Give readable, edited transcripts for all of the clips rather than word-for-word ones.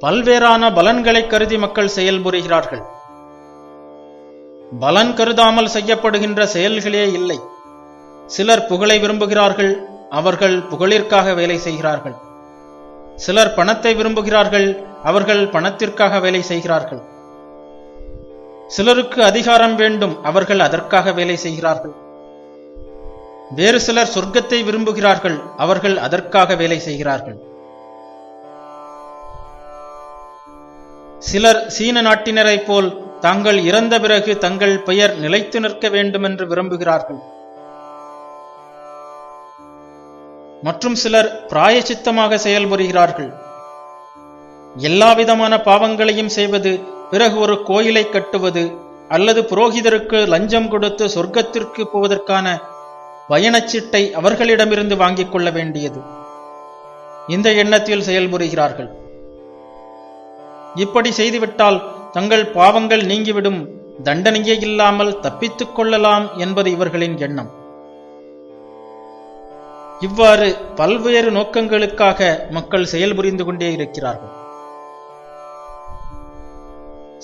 பல்வேறான பலன்களை கருதி மக்கள் செயல்புரிகிறார்கள். பலன் கருதாமல் செய்யப்படுகின்ற செயல்களே இல்லை. சிலர் புகழை விரும்புகிறார்கள், அவர்கள் புகழிற்காக வேலை செய்கிறார்கள். சிலர் பணத்தை விரும்புகிறார்கள், அவர்கள் பணத்திற்காக வேலை செய்கிறார்கள். சிலருக்கு அதிகாரம் வேண்டும், அவர்கள் அதற்காக வேலை செய்கிறார்கள். வேறு சிலர் சொர்க்கத்தை விரும்புகிறார்கள், அவர்கள் அதற்காக வேலை செய்கிறார்கள். சிலர் சீன நாட்டினரைப் போல் தாங்கள் இறந்த பிறகு தங்கள் பெயர் நிலைத்து நிற்க வேண்டும் என்று விரும்புகிறார்கள். மற்றும் சிலர் பிராயச்சித்தமாக செயல்புரிகிறார்கள். எல்லாவிதமான பாவங்களையும் செய்வது, பிறகு ஒரு கோயிலை கட்டுவது அல்லது புரோகிதருக்கு லஞ்சம் கொடுத்து சொர்க்கத்திற்கு போவதற்கான பயணச்சீட்டை அவர்களிடமிருந்து வாங்கிக் கொள்ள வேண்டியது, இந்த எண்ணத்தில் செயல்புரிகிறார்கள். இப்படி செய்துவிட்டால் தங்கள் பாவங்கள் நீங்கிவிடும், தண்டனையே இல்லாமல் தப்பித்துக் கொள்ளலாம் என்பது இவர்களின் எண்ணம். இவ்வாறு பல்வேறு நோக்கங்களுக்காக மக்கள் செயல்புரிந்து கொண்டே இருக்கிறார்கள்.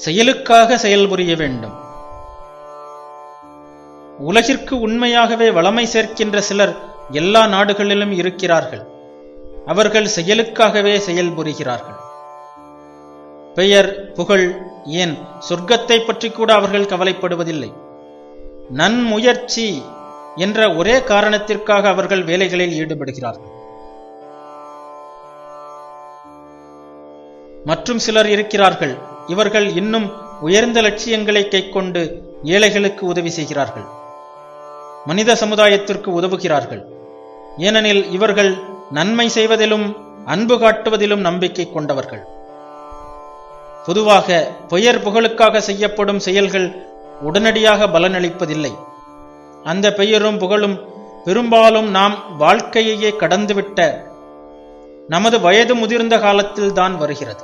செயலுக்காக செயல்புரிய வேண்டும். உலகிற்கு உண்மையாகவே வளமை சேர்க்கின்ற சிலர் எல்லா நாடுகளிலும் இருக்கிறார்கள். அவர்கள் செயலுக்காகவே செயல்புரிகிறார்கள். பெயர், புகழ், ஏன் சொர்க்கத்தை பற்றி கூட அவர்கள் கவலைப்படுவதில்லை. நன்முயற்சி என்ற ஒரே காரணத்திற்காக அவர்கள் வேலைகளில் ஈடுபடுகிறார்கள். மற்றும் சிலர் இருக்கிறார்கள், இவர்கள் இன்னும் உயர்ந்த லட்சியங்களை கைக்கொண்டு ஏழைகளுக்கு உதவி செய்கிறார்கள், மனித சமுதாயத்திற்கு உதவுகிறார்கள். ஏனெனில் இவர்கள் நன்மை செய்வதிலும் அன்பு காட்டுவதிலும் நம்பிக்கை கொண்டவர்கள். பொதுவாக பெயர் புகழுக்காக செய்யப்படும் செயல்கள் உடனடியாக பலனளிப்பதில்லை. அந்த பெயரும் புகழும் பெரும்பாலும் நாம் வாழ்க்கையையே கடந்துவிட்ட நமது வயது முதிர்ந்த காலத்தில் தான் வருகிறது.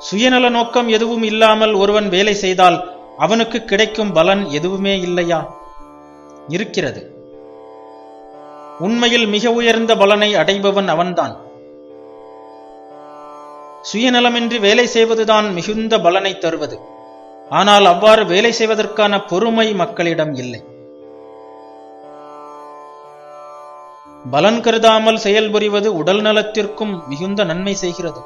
சுயநல நோக்கம் எதுவும் இல்லாமல் ஒருவன் வேலை செய்தால் அவனுக்கு கிடைக்கும் பலன் எதுவுமே இல்லையா? இருக்கிறது. உண்மையில் மிக உயர்ந்த பலனை அடைபவன் அவன்தான். சுயநலமின்றி வேலை செய்வதுதான் மிகுந்த பலனை தருவது. ஆனால் அவ்வாறு வேலை செய்வதற்கான பொறுமை மக்களிடம் இல்லை. பலன் கருதாமல் செயல்புரிவது உடல் நலத்திற்கும் மிகுந்த நன்மை செய்கிறது.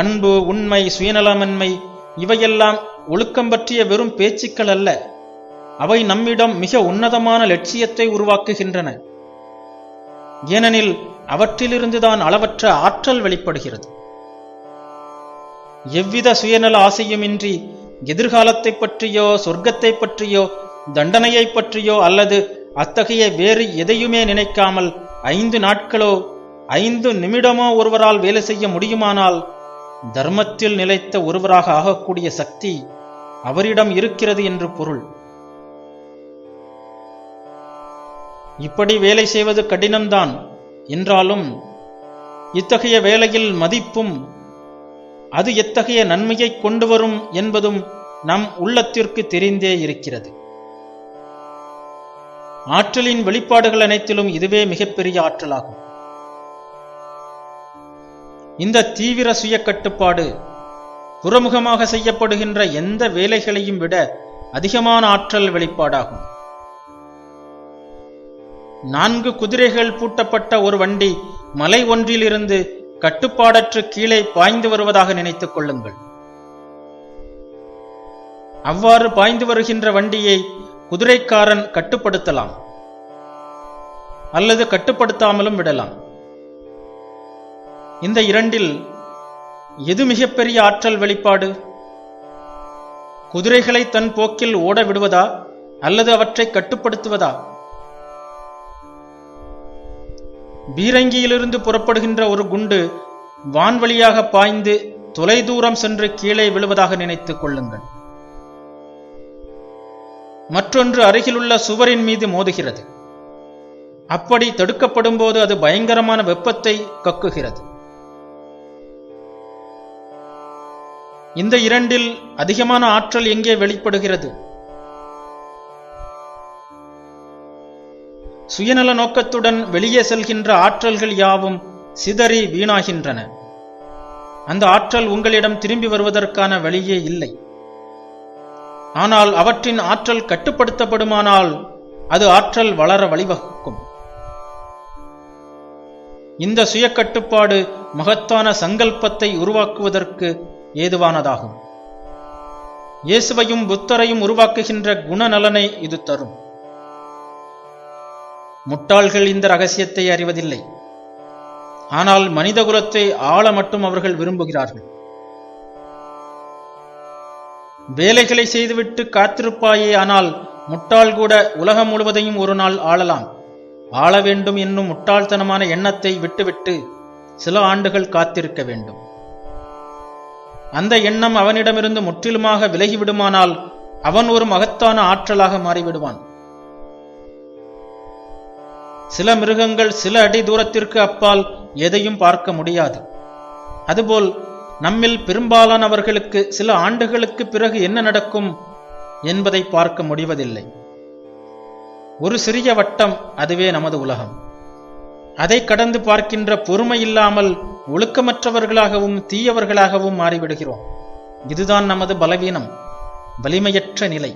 அன்பு, உண்மை, சுயநலமின்மை இவையெல்லாம் ஒழுக்கம் பற்றிய வெறும் பேச்சுக்கள் அல்ல. அவை நம்மிடம் மிக உன்னதமான லட்சியத்தை உருவாக்குகின்றன. ஏனெனில் அவற்றிலிருந்துதான் அளவற்ற ஆற்றல் வெளிப்படுகிறது. எவ்வித சுயநல ஆசையுமின்றி எதிர்காலத்தை பற்றியோ, சொர்க்கத்தை பற்றியோ, தண்டனையை பற்றியோ அல்லது அத்தகைய வேறு எதையுமே நினைக்காமல் 5 நாட்களோ 5 நிமிடமோ ஒருவரால் வேலை செய்ய முடியுமானால் தர்மத்தில் நிலைத்த ஒருவராக ஆகக்கூடிய சக்தி அவரிடம் இருக்கிறது என்று பொருள். இப்படி வேலை செய்வது கடினம்தான் என்றாலும் இத்தகைய வேலையில் மதிப்பும் அது எத்தகைய நன்மையை கொண்டு வரும் என்பதும் நம் உள்ளத்திற்கு தெரிந்தே இருக்கிறது. ஆற்றலின் வெளிப்பாடுகள் அனைத்திலும் இதுவே மிகப்பெரிய ஆற்றலாகும். இந்த தீவிர சுய கட்டுப்பாடு புறமுகமாக செய்யப்படுகின்ற எந்த வேலைகளையும் விட அதிகமான ஆற்றல் வெளிப்பாடாகும். 4 குதிரைகள் பூட்டப்பட்ட ஒரு வண்டி மலை ஒன்றிலிருந்து கட்டுப்பாடற்று கீழே பாய்ந்து வருவதாக நினைத்துக் கொள்ளுங்கள். அவ்வாறு பாய்ந்து வருகின்ற வண்டியை குதிரைக்காரன் கட்டுப்படுத்தலாம் அல்லது கட்டுப்படுத்தாமலும் விடலாம். இந்த இரண்டில் எது மிகப்பெரிய ஆற்றல் வெளிப்பாடு? குதிரைகளை தன் போக்கில் ஓட விடுவதா அல்லது அவற்றை கட்டுப்படுத்துவதா? பீரங்கியிலிருந்து புறப்படுகின்ற ஒரு குண்டு வான்வழியாக பாய்ந்து தொலைதூரம் சென்று கீழே விழுவதாக நினைத்துக் கொள்ளுங்கள். மற்றொன்று அருகிலுள்ள சுவரின் மீது மோதுகிறது. அப்படி தடுக்கப்படும் போது அது பயங்கரமான வெப்பத்தை கக்குகிறது. இந்த இரண்டில் அதிகமான ஆற்றல் எங்கே வெளிப்படுகிறது? சுயநல நோக்கத்துடன் வெளியே செல்கின்ற ஆற்றல்கள் யாவும் சிதறி வீணாகின்றன. அந்த ஆற்றல் உங்களிடம் திரும்பி வருவதற்கான வழியே இல்லை. ஆனால் அவற்றின் ஆற்றல் கட்டுப்படுத்தப்படுமானால் அது ஆற்றல் வளர வழிவகுக்கும். இந்த சுய கட்டுப்பாடு மகத்தான சங்கல்பத்தை உருவாக்குவதற்கு ஏதுவானதாகும். இயேசுவையும் புத்தரையும் உருவாக்குகின்ற குணநலனை இது தரும். முட்டாள்கள் இந்த ரகசியத்தை அறிவதில்லை. ஆனால் மனிதகுலத்தை ஆள மட்டும் அவர்கள் விரும்புகிறார்கள். வேலைகளை செய்துவிட்டு காத்திருப்பாயே, ஆனால் முட்டாள் கூட உலகம் முழுவதையும் ஒரு நாள் ஆளலாம். ஆள வேண்டும் என்னும் முட்டாள்தனமான எண்ணத்தை விட்டுவிட்டு சில ஆண்டுகள் காத்திருக்க வேண்டும். அந்த எண்ணம் அவனிடமிருந்து முற்றிலுமாக விலகிவிடுமானால் அவன் ஒரு மகத்தான ஆற்றலாக மாறிவிடுவான். சில மிருகங்கள் சில அடி தூரத்திற்கு அப்பால் எதையும் பார்க்க முடியாது. அதுபோல் நம்மில் பெரும்பாலானவர்களுக்கு சில ஆண்டுகளுக்கு பிறகு என்ன நடக்கும் என்பதை பார்க்க முடிவதில்லை. ஒரு சிறிய வட்டம், அதுவே நமது உலகம். அதை கடந்து பார்க்கின்ற பொறுமை இல்லாமல் ஒழுக்கமற்றவர்களாகவும் தீயவர்களாகவும் மாறிவிடுகிறோம். இதுதான் நமது பலவீனம், வலிமையற்ற நிலை.